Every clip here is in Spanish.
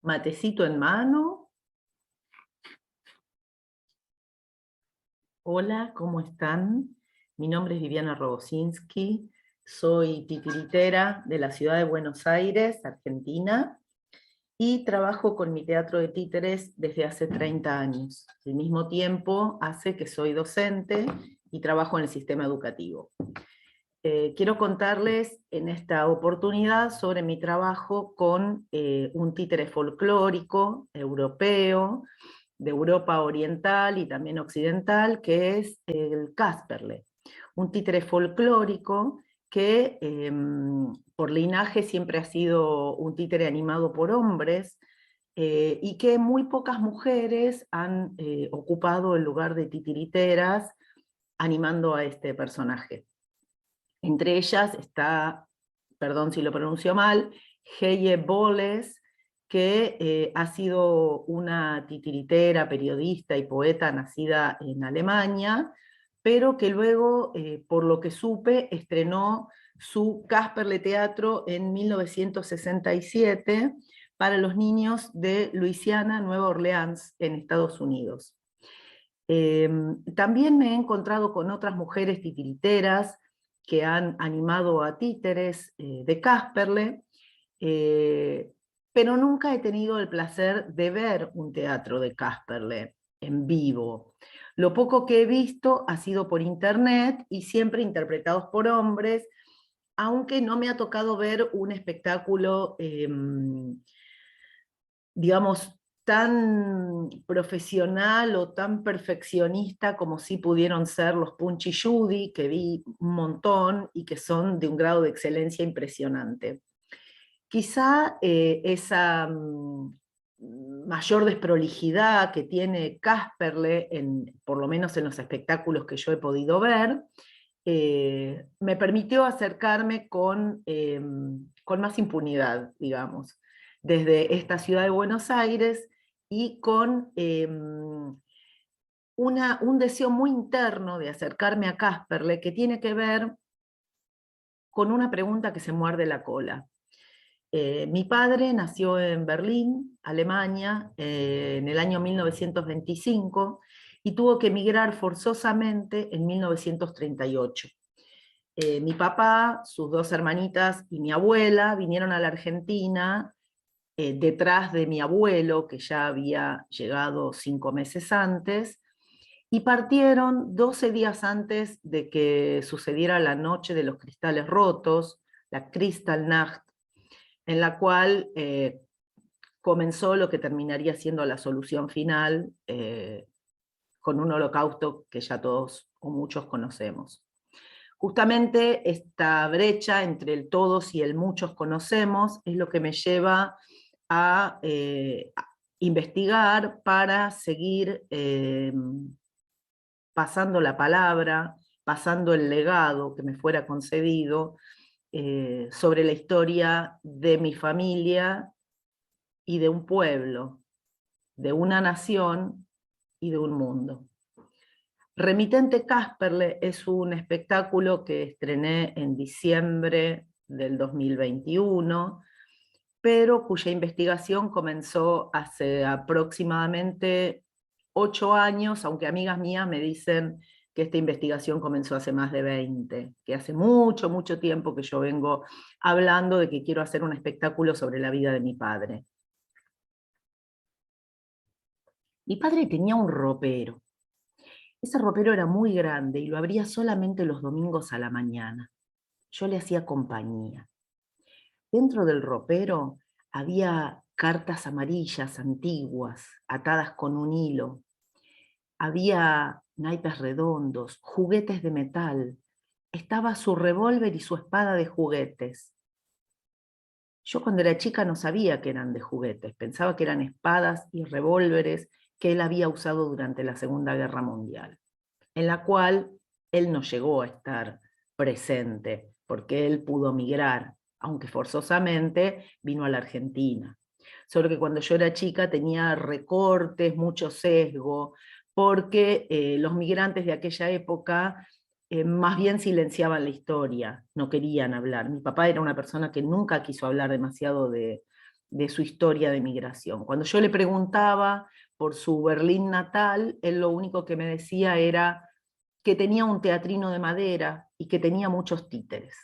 Matecito en mano. Hola, ¿cómo están? Mi nombre es Viviana Rogosinski, soy titiritera de la ciudad de Buenos Aires, Argentina, y trabajo con mi teatro de títeres desde hace 30 años. Al mismo tiempo hace que soy docente y trabajo en el sistema educativo. Quiero contarles en esta oportunidad sobre mi trabajo con un títere folclórico europeo, de Europa oriental y también occidental, que es el Casperle, un títere folclórico que por linaje siempre ha sido un títere animado por hombres, y que muy pocas mujeres han ocupado el lugar de titiriteras animando a este personaje. Entre ellas está, perdón si lo pronuncio mal, Heye Boles, que ha sido una titiritera, periodista y poeta nacida en Alemania, pero que luego, por lo que supe, estrenó su Casperle Teatro en 1967 para los niños de Luisiana, Nueva Orleans, en Estados Unidos. También me he encontrado con otras mujeres titiriteras que han animado a títeres de Casperle, eh, pero nunca he tenido el placer de ver un teatro de Casperle en vivo. Lo poco que he visto ha sido por internet y siempre interpretados por hombres, aunque no me ha tocado ver un espectáculo, digamos, tan profesional o tan perfeccionista como sí pudieron ser los Punch y Judy, que vi un montón y que son de un grado de excelencia impresionante. Quizá esa mayor desprolijidad que tiene Casperle, por lo menos en los espectáculos que yo he podido ver, me permitió acercarme con más impunidad, digamos, desde esta ciudad de Buenos Aires y con un deseo muy interno de acercarme a Casperle que tiene que ver con una pregunta que se muerde la cola. Mi padre nació en Berlín, Alemania, en el año 1925 y tuvo que emigrar forzosamente en 1938. Mi papá, sus dos hermanitas y mi abuela vinieron a la Argentina detrás de mi abuelo, que ya había llegado 5 meses antes, y partieron 12 días antes de que sucediera la noche de los cristales rotos, la Kristallnacht, en la cual comenzó lo que terminaría siendo la solución final, con un holocausto que ya todos o muchos conocemos. Justamente esta brecha entre el todos y el muchos conocemos es lo que me lleva a investigar para seguir pasando la palabra, pasando el legado que me fuera concedido sobre la historia de mi familia y de un pueblo, de una nación y de un mundo. Remitente Casperle es un espectáculo que estrené en diciembre del 2021, pero cuya investigación comenzó hace aproximadamente 8 años, aunque amigas mías me dicen que esta investigación comenzó hace más de 20, que hace mucho, mucho tiempo que yo vengo hablando de que quiero hacer un espectáculo sobre la vida de mi padre. Mi padre tenía un ropero. Ese ropero era muy grande y lo abría solamente los domingos a la mañana. Yo le hacía compañía. Dentro del ropero había cartas amarillas antiguas, atadas con un hilo. Había naipes redondos, juguetes de metal. Estaba su revólver y su espada de juguetes. Yo cuando era chica no sabía que eran de juguetes, pensaba que eran espadas y revólveres que él había usado durante la Segunda Guerra Mundial, en la cual él no llegó a estar presente, porque él pudo migrar, aunque forzosamente vino a la Argentina. Solo que cuando yo era chica tenía recortes, mucho sesgo, porque los migrantes de aquella época más bien silenciaban la historia, no querían hablar. Mi papá era una persona que nunca quiso hablar demasiado de su historia de migración. Cuando yo le preguntaba por su Berlín natal, él lo único que me decía era que tenía un teatrino de madera y que tenía muchos títeres.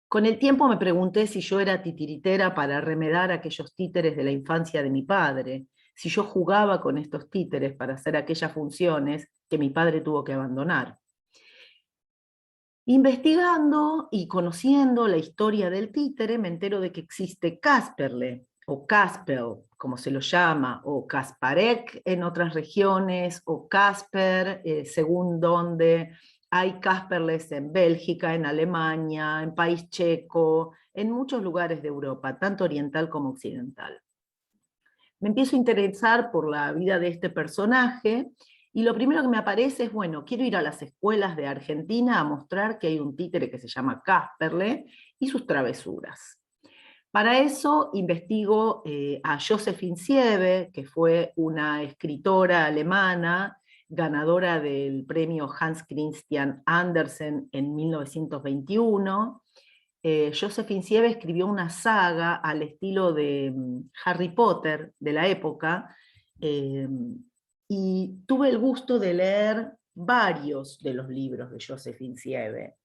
Con el tiempo me pregunté si yo era titiritera para remedar aquellos títeres de la infancia de mi padre, si yo jugaba con estos títeres para hacer aquellas funciones que mi padre tuvo que abandonar. Investigando y conociendo la historia del títere, me entero de que existe Kasperle, o Kaspel, como se lo llama, o Kasparek en otras regiones, o Kasper, según donde. Hay Kasperles en Bélgica, en Alemania, en País Checo, en muchos lugares de Europa, tanto oriental como occidental. Me empiezo a interesar por la vida de este personaje, y lo primero que me aparece es, bueno, quiero ir a las escuelas de Argentina a mostrar que hay un títere que se llama Kasperle y sus travesuras. Para eso investigo a Josephine Siebe, que fue una escritora alemana, ganadora del premio Hans Christian Andersen en 1921. Josephine Siebe escribió una saga al estilo de Harry Potter de la época, y tuve el gusto de leer varios de los libros de Josephine Siebe.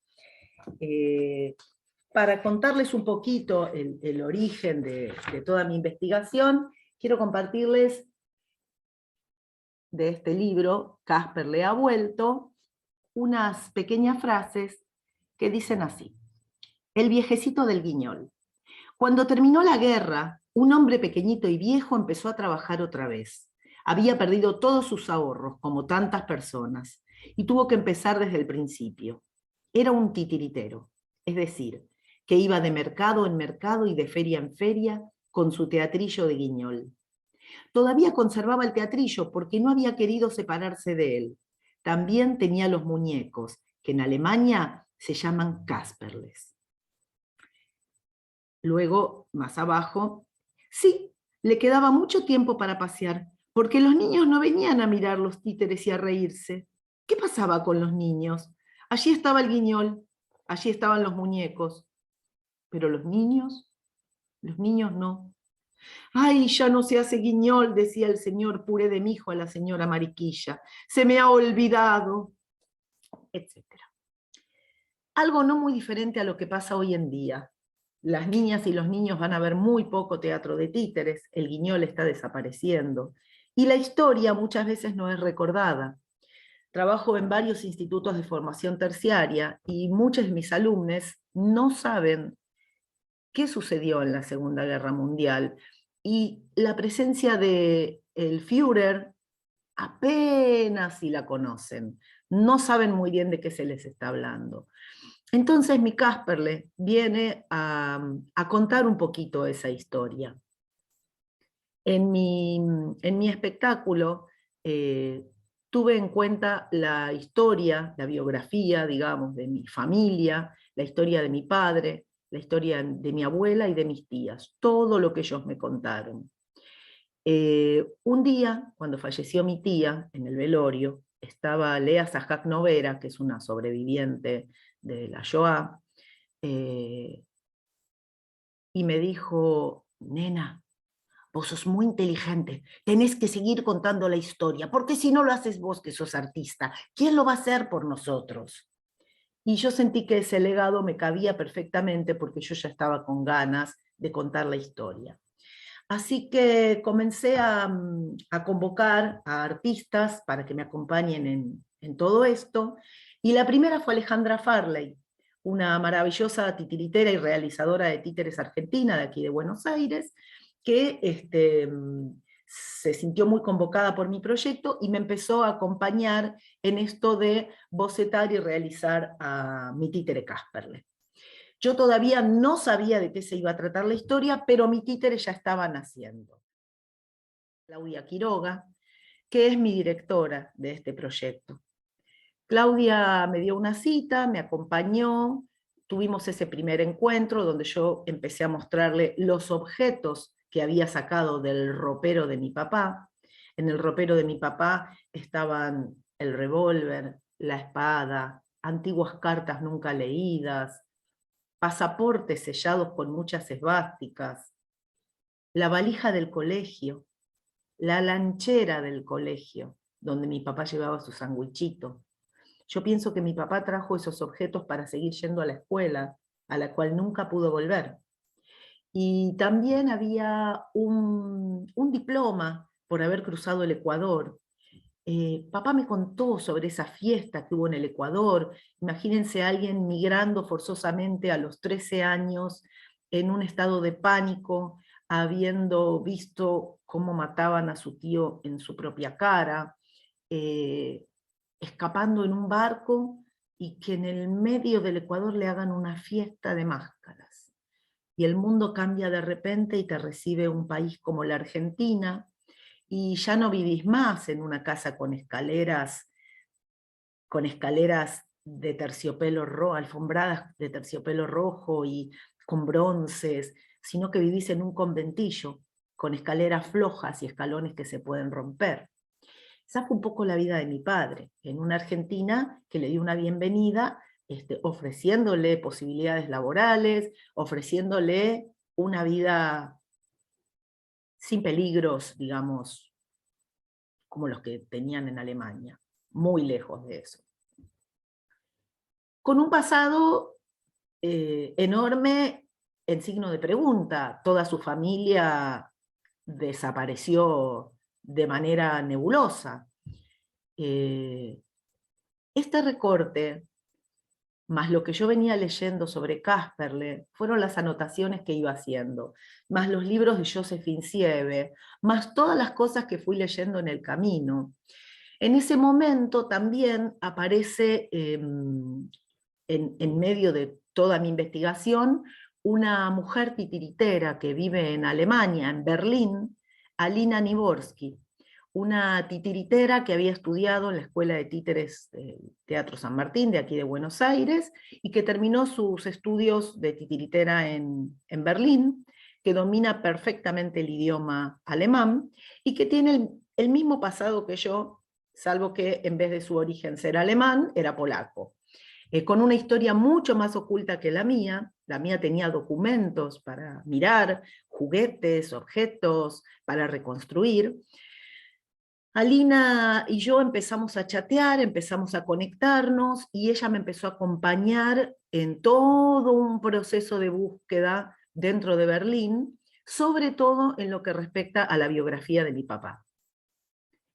Para contarles un poquito el origen de toda mi investigación, quiero compartirles de este libro, Kasperle ha vuelto, unas pequeñas frases que dicen así. El viejecito del Guiñol. Cuando terminó la guerra, un hombre pequeñito y viejo empezó a trabajar otra vez. Había perdido todos sus ahorros, como tantas personas, y tuvo que empezar desde el principio. Era un titiritero, es decir, que iba de mercado en mercado y de feria en feria con su teatrillo de Guiñol. Todavía conservaba el teatrillo porque no había querido separarse de él. También tenía los muñecos, que en Alemania se llaman Kasperles. Luego, más abajo, sí, le quedaba mucho tiempo para pasear, porque los niños no venían a mirar los títeres y a reírse. ¿Qué pasaba con los niños? Allí estaba el Guiñol, allí estaban los muñecos, pero los niños no. Ay, ya no se hace Guiñol, decía el señor Puré de Mijo a la señora Mariquilla, se me ha olvidado, etc. Algo no muy diferente a lo que pasa hoy en día. Las niñas y los niños van a ver muy poco teatro de títeres, el Guiñol está desapareciendo, y la historia muchas veces no es recordada. Trabajo en varios institutos de formación terciaria y muchos de mis alumnos no saben qué sucedió en la Segunda Guerra Mundial, y la presencia del Führer apenas si la conocen, no saben muy bien de qué se les está hablando. Entonces mi Kasperle viene a contar un poquito esa historia. En mi espectáculo tuve en cuenta la historia, la biografía, digamos, de mi familia, la historia de mi padre, la historia de mi abuela y de mis tías, todo lo que ellos me contaron. Un día, cuando falleció mi tía, en el velorio, estaba Lea Sajak Novera, que es una sobreviviente de la Shoah, y me dijo, nena, vos sos muy inteligente, tenés que seguir contando la historia, porque si no lo haces vos que sos artista, ¿quién lo va a hacer por nosotros? Y yo sentí que ese legado me cabía perfectamente porque yo ya estaba con ganas de contar la historia. Así que comencé a convocar a artistas para que me acompañen en todo esto, y la primera fue Alejandra Farley, una maravillosa titiritera y realizadora de títeres argentina de aquí de Buenos Aires, que se sintió muy convocada por mi proyecto y me empezó a acompañar en esto de bocetar y realizar a mi títere Kasperle. Yo todavía no sabía de qué se iba a tratar la historia, pero mi títere ya estaba naciendo. Claudia Quiroga, que es mi directora de este proyecto. Claudia me dio una cita, me acompañó, tuvimos ese primer encuentro donde yo empecé a mostrarle los objetos que había sacado del ropero de mi papá. En el ropero de mi papá estaban el revólver, la espada, antiguas cartas nunca leídas, pasaportes sellados con muchas esvásticas, la valija del colegio, la lanchera del colegio, donde mi papá llevaba su sandwichito. Yo pienso que mi papá trajo esos objetos para seguir yendo a la escuela, a la cual nunca pudo volver. Y también había un diploma por haber cruzado el Ecuador. Papá me contó sobre esa fiesta que hubo en el Ecuador. Imagínense a alguien migrando forzosamente a los 13 años en un estado de pánico, habiendo visto cómo mataban a su tío en su propia cara, eh, escapando en un barco y que en el medio del Ecuador le hagan una fiesta de máscaras. Y el mundo cambia de repente y te recibe un país como la Argentina, y ya no vivís más en una casa con escaleras de terciopelo rojo, alfombradas de terciopelo rojo y con bronces, sino que vivís en un conventillo, con escaleras flojas y escalones que se pueden romper. Esa fue un poco la vida de mi padre, en una Argentina que le dio una bienvenida, ofreciéndole posibilidades laborales, ofreciéndole una vida sin peligros, digamos, como los que tenían en Alemania, muy lejos de eso. Con un pasado enorme en signo de pregunta. Toda su familia desapareció de manera nebulosa. Este recorte, más lo que yo venía leyendo sobre Casperle, fueron las anotaciones que iba haciendo, más los libros de Josephine Siebe, más todas las cosas que fui leyendo en el camino. En ese momento también aparece, en medio de toda mi investigación, una mujer titiritera que vive en Alemania, en Berlín, Alina Niborski, una titiritera que había estudiado en la Escuela de Títeres del Teatro San Martín, de aquí de Buenos Aires, y que terminó sus estudios de titiritera en Berlín, que domina perfectamente el idioma alemán, y que tiene el mismo pasado que yo, salvo que en vez de su origen ser alemán, era polaco. Con una historia mucho más oculta que la mía tenía documentos para mirar, juguetes, objetos, para reconstruir. Alina y yo empezamos a chatear, empezamos a conectarnos, y ella me empezó a acompañar en todo un proceso de búsqueda dentro de Berlín, sobre todo en lo que respecta a la biografía de mi papá.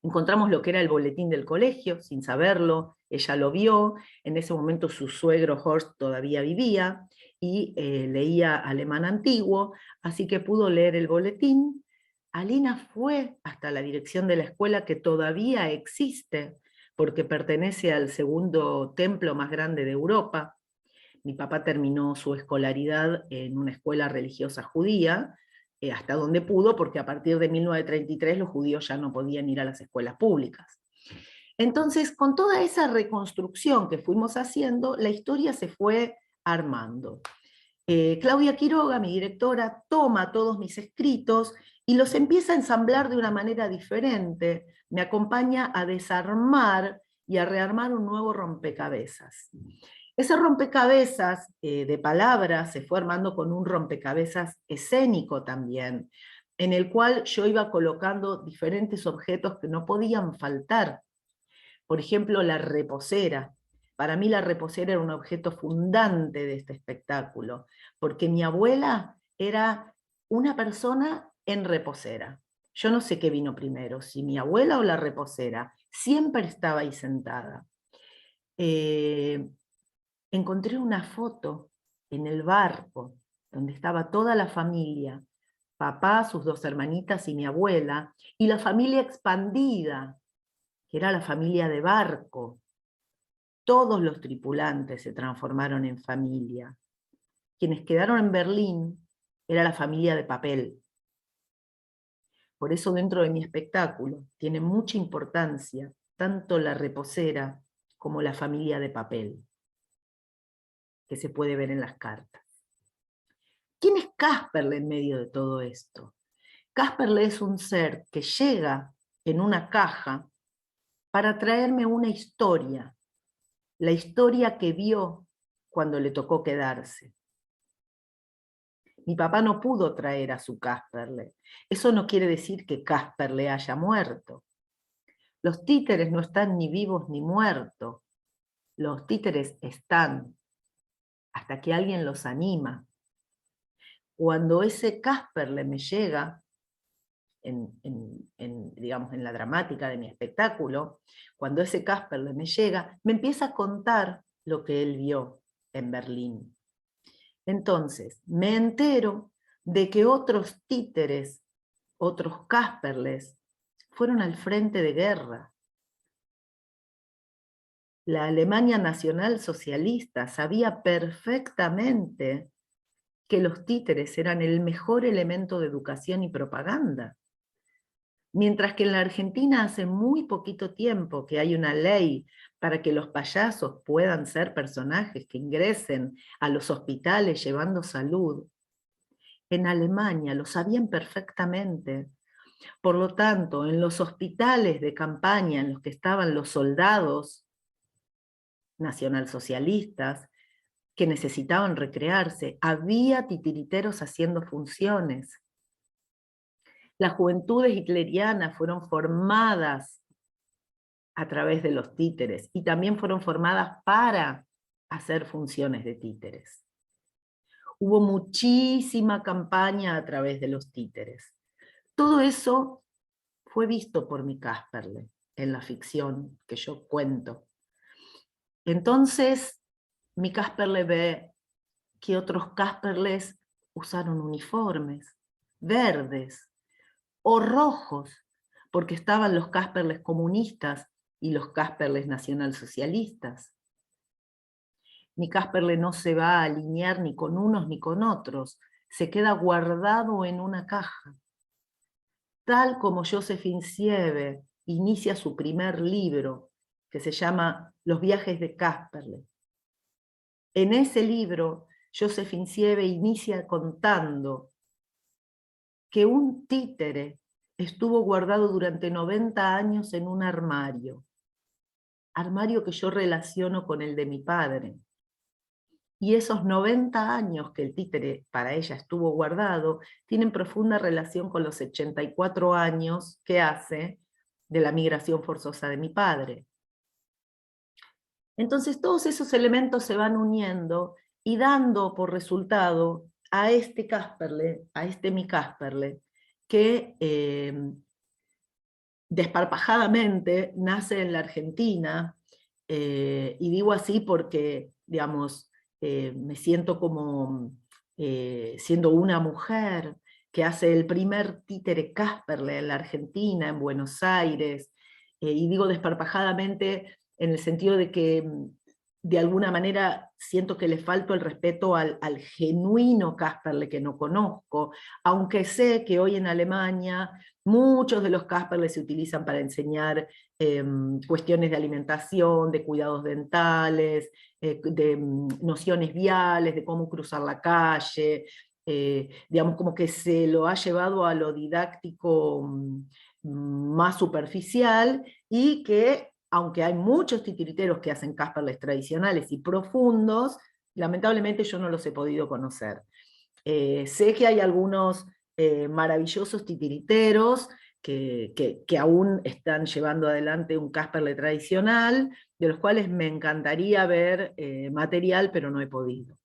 Encontramos lo que era el boletín del colegio, sin saberlo, ella lo vio, en ese momento su suegro Horst todavía vivía, y leía alemán antiguo, así que pudo leer el boletín. Alina fue hasta la dirección de la escuela, que todavía existe, porque pertenece al segundo templo más grande de Europa. Mi papá terminó su escolaridad en una escuela religiosa judía, hasta donde pudo, porque a partir de 1933 los judíos ya no podían ir a las escuelas públicas. Entonces, con toda esa reconstrucción que fuimos haciendo, la historia se fue armando. Claudia Quiroga, mi directora, toma todos mis escritos y los empieza a ensamblar de una manera diferente. Me acompaña a desarmar y a rearmar un nuevo rompecabezas. Ese rompecabezas de palabras se fue armando con un rompecabezas escénico también, en el cual yo iba colocando diferentes objetos que no podían faltar. Por ejemplo, la reposera. Para mí la reposera era un objeto fundante de este espectáculo, porque mi abuela era una persona en reposera. Yo no sé qué vino primero, si mi abuela o la reposera. Siempre estaba ahí sentada. Encontré una foto en el barco, donde estaba toda la familia, papá, sus dos hermanitas y mi abuela, y la familia expandida, que era la familia de barco. Todos los tripulantes se transformaron en familia. Quienes quedaron en Berlín era la familia de papel. Por eso dentro de mi espectáculo tiene mucha importancia tanto la reposera como la familia de papel, que se puede ver en las cartas. ¿Quién es Casperle en medio de todo esto? Casperle es un ser que llega en una caja para traerme una historia, la historia que vio cuando le tocó quedarse. Mi papá no pudo traer a su Casperle. Eso no quiere decir que Casperle haya muerto. Los títeres no están ni vivos ni muertos. Los títeres están hasta que alguien los anima. Cuando ese Casperle me llega, digamos, en la dramática de mi espectáculo, cuando ese Casperle me llega, me empieza a contar lo que él vio en Berlín. Entonces, me entero de que otros títeres, otros Casperles, fueron al frente de guerra. La Alemania nacional socialista sabía perfectamente que los títeres eran el mejor elemento de educación y propaganda. Mientras que en la Argentina hace muy poquito tiempo que hay una ley para que los payasos puedan ser personajes que ingresen a los hospitales llevando salud, en Alemania lo sabían perfectamente. Por lo tanto, en los hospitales de campaña en los que estaban los soldados nacionalsocialistas que necesitaban recrearse, había titiriteros haciendo funciones. Las juventudes hitlerianas fueron formadas a través de los títeres y también fueron formadas para hacer funciones de títeres. Hubo muchísima campaña a través de los títeres. Todo eso fue visto por mi Casperle en la ficción que yo cuento. Entonces, mi Casperle ve que otros Casperles usaron uniformes verdes o rojos, porque estaban los Casperles comunistas y los Casperles nacionalsocialistas. Mi Casperle no se va a alinear ni con unos ni con otros, se queda guardado en una caja. Tal como Josephine Sieve inicia su primer libro, que se llama Los viajes de Casperle. En ese libro, Josephine Sieve inicia contando que un títere estuvo guardado durante 90 años en un armario que yo relaciono con el de mi padre. Y esos 90 años que el títere para ella estuvo guardado, tienen profunda relación con los 84 años que hace de la migración forzosa de mi padre. Entonces todos esos elementos se van uniendo y dando por resultado a este Casperle, a este mi Casperle, que desparpajadamente nace en la Argentina, y digo así porque, digamos, me siento como siendo una mujer que hace el primer títere Casperle en la Argentina, en Buenos Aires, y digo desparpajadamente en el sentido de que de alguna manera siento que le falto el respeto al genuino Casperle que no conozco, aunque sé que hoy en Alemania muchos de los Casperle se utilizan para enseñar cuestiones de alimentación, de cuidados dentales, de nociones viales, de cómo cruzar la calle, digamos como que se lo ha llevado a lo didáctico más superficial, y que aunque hay muchos titiriteros que hacen Casperles tradicionales y profundos, lamentablemente yo no los he podido conocer. Sé que hay algunos maravillosos titiriteros que aún están llevando adelante un Casperle tradicional, de los cuales me encantaría ver material, pero no he podido.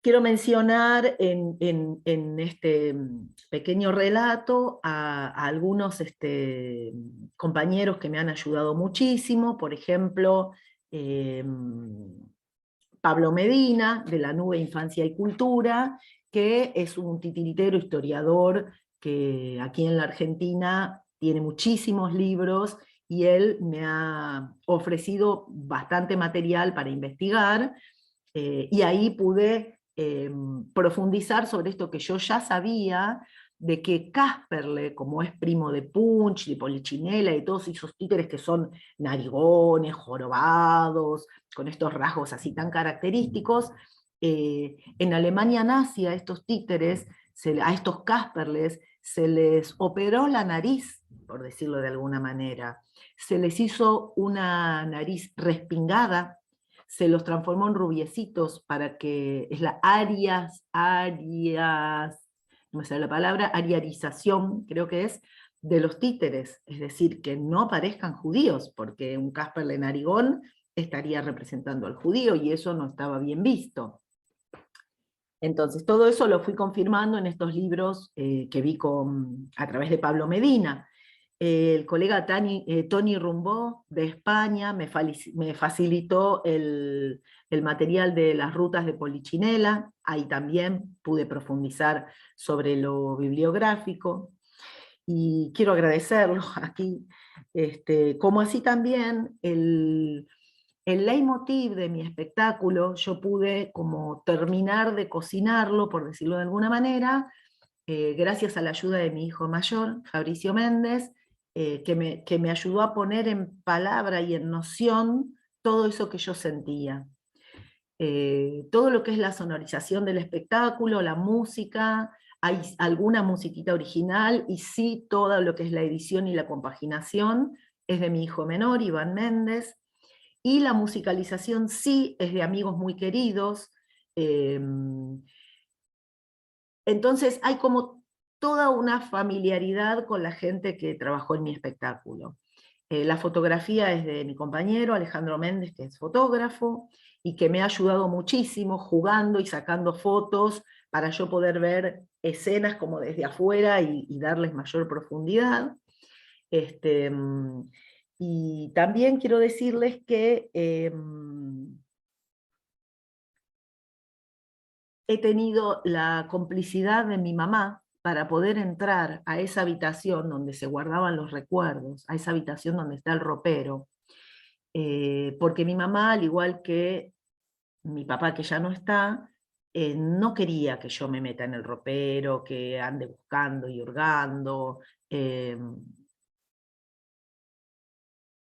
Quiero mencionar en este pequeño relato a algunos compañeros que me han ayudado muchísimo, por ejemplo, Pablo Medina, de la Nube Infancia y Cultura, que es un titiritero historiador que aquí en la Argentina tiene muchísimos libros, y él me ha ofrecido bastante material para investigar, y ahí pude profundizar sobre esto que yo ya sabía, de que Casperle, como es primo de Punch, de Polichinela y todos esos títeres que son narigones, jorobados, con estos rasgos así tan característicos, en Alemania nazi a estos títeres, a estos Casperles, se les operó la nariz, por decirlo de alguna manera. Se les hizo una nariz respingada, se los transformó en rubiecitos para que, es la no me sale la palabra, ariarización, creo que es, de los títeres, es decir, que no parezcan judíos, porque un Casperle narigón estaría representando al judío, y eso no estaba bien visto. Entonces, todo eso lo fui confirmando en estos libros que vi a través de Pablo Medina. El colega Tony Rumbó, de España, me facilitó el material de las rutas de Polichinela. Ahí también pude profundizar sobre lo bibliográfico. Y quiero agradecerlo aquí, como así también el leitmotiv de mi espectáculo, yo pude como terminar de cocinarlo, por decirlo de alguna manera, gracias a la ayuda de mi hijo mayor, Fabricio Méndez, que me ayudó a poner en palabra y en noción todo eso que yo sentía. Todo lo que es la sonorización del espectáculo, la música, hay alguna musiquita original, y sí, todo lo que es la edición y la compaginación es de mi hijo menor, Iván Méndez, y la musicalización sí es de amigos muy queridos. Entonces hay como toda una familiaridad con la gente que trabajó en mi espectáculo. La fotografía es de mi compañero Alejandro Méndez, que es fotógrafo, y que me ha ayudado muchísimo jugando y sacando fotos para yo poder ver escenas como desde afuera y darles mayor profundidad. Y también quiero decirles que he tenido la complicidad de mi mamá para poder entrar a esa habitación donde se guardaban los recuerdos, a esa habitación donde está el ropero, porque mi mamá, al igual que mi papá, que ya no está, no quería que yo me meta en el ropero, que ande buscando y hurgando.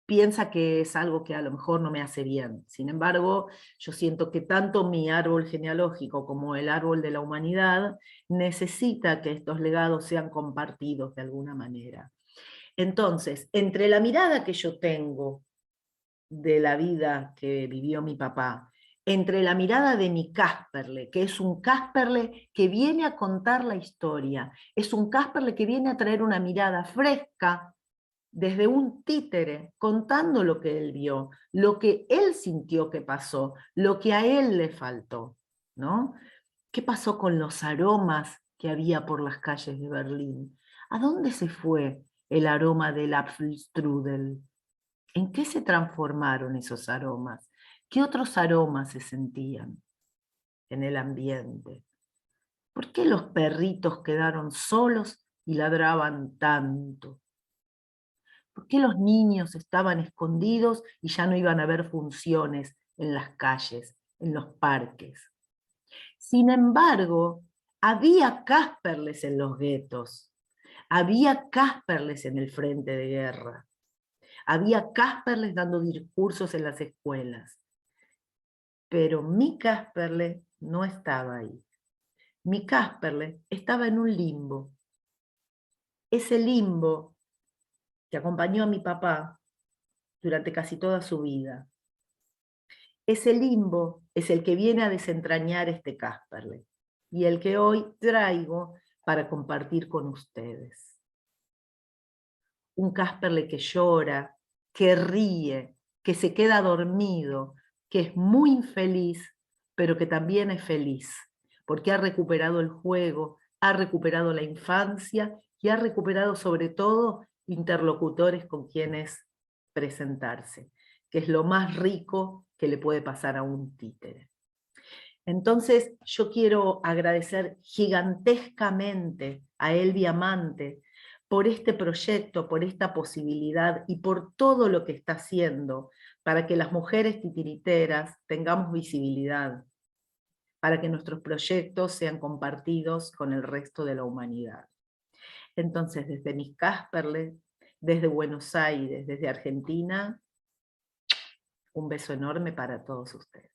Piensa que es algo que a lo mejor no me hace bien. Sin embargo, yo siento que tanto mi árbol genealógico como el árbol de la humanidad necesita que estos legados sean compartidos de alguna manera. Entonces, entre la mirada que yo tengo de la vida que vivió mi papá, entre la mirada de mi Casperle, que es un Casperle que viene a contar la historia, es un Casperle que viene a traer una mirada fresca, desde un títere, contando lo que él vio, lo que él sintió que pasó, lo que a él le faltó, ¿no? ¿Qué pasó con los aromas que había por las calles de Berlín? ¿A dónde se fue el aroma del Apfelstrudel? ¿En qué se transformaron esos aromas? ¿Qué otros aromas se sentían en el ambiente? ¿Por qué los perritos quedaron solos y ladraban tanto? ¿Por qué los niños estaban escondidos y ya no iban a haber funciones en las calles, en los parques? Sin embargo, había Casperles en los guetos, había Casperles en el frente de guerra, había Casperles dando discursos en las escuelas. Pero mi Casperle no estaba ahí. Mi Casperle estaba en un limbo. Ese limbo que acompañó a mi papá durante casi toda su vida. Ese limbo es el que viene a desentrañar este Casperle, y el que hoy traigo para compartir con ustedes. Un Casperle que llora, que ríe, que se queda dormido, que es muy infeliz, pero que también es feliz, porque ha recuperado el juego, ha recuperado la infancia y ha recuperado sobre todo interlocutores con quienes presentarse, que es lo más rico que le puede pasar a un títere. Entonces yo quiero agradecer gigantescamente a Elvia Amante por este proyecto, por esta posibilidad y por todo lo que está haciendo para que las mujeres titiriteras tengamos visibilidad, para que nuestros proyectos sean compartidos con el resto de la humanidad. Entonces, desde mis Casperle, desde Buenos Aires, desde Argentina, un beso enorme para todos ustedes.